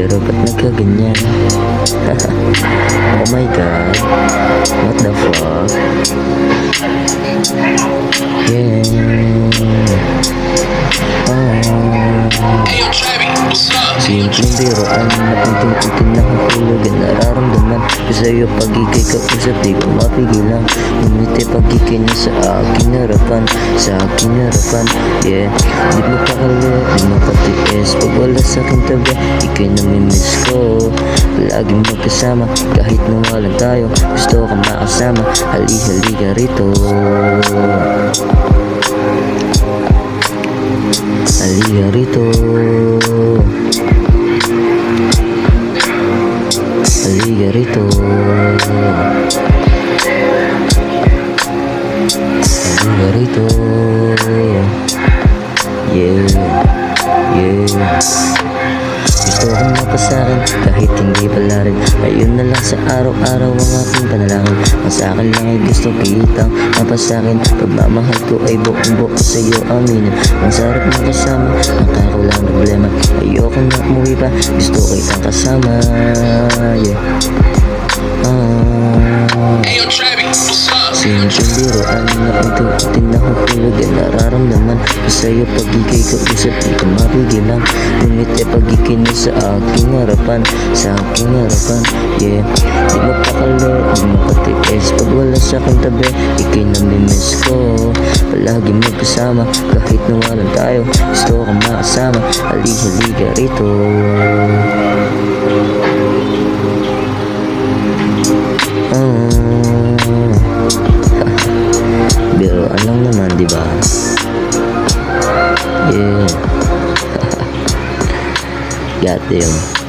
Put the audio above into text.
Pero ba't nagkaganyan? Oh my god, what the fuck? Yeah. Simpleng biroan na unti-unti na hahulugan. Nararamdaman ko sa'yo pag ikay kausap, di ko mapigilan. Ngumiti pag ikay na sa aking harapan, sa aking harapan. Yeah, di mo pakali, di mo katiis pag wala sa'king tabi. Ikay namimiss ko, lagi magkasama. Kahit nawalan tayo, gusto ka makasama. Hali-hali ka rito, halika rito, halika rito, halika rito. Yeah, yeah. Gusto kong mapasakin kahit hindi pala rin. Ayun na lang sa araw-araw ang aking panalangin. Ang sa'kin lang ay gusto kitang mapasakin. Pagmamahal ko ay buong-buo sa'yo aminin. Ang sarap ng kasama, nakakulang problema. Ayoko na umuwi pa, gusto kitang kasama. Yeah. Simpleng biroan na unti-unti na hahulugan. Nararamdaman ko sa'yo pag ikay kausap, di ko mapigilan. Ngumiti pag ikay na sa aking harapan, sa aking harapan. Yeah, di mo pakali, di mo katiis pag wala sa'king tabi. Ikay namimiss ko, palagi magkasama. Kahit nawalan tayo, gusto ko makasama. Hali-hali ka rito. Biroan lang naman, diba? Yeah. Got them.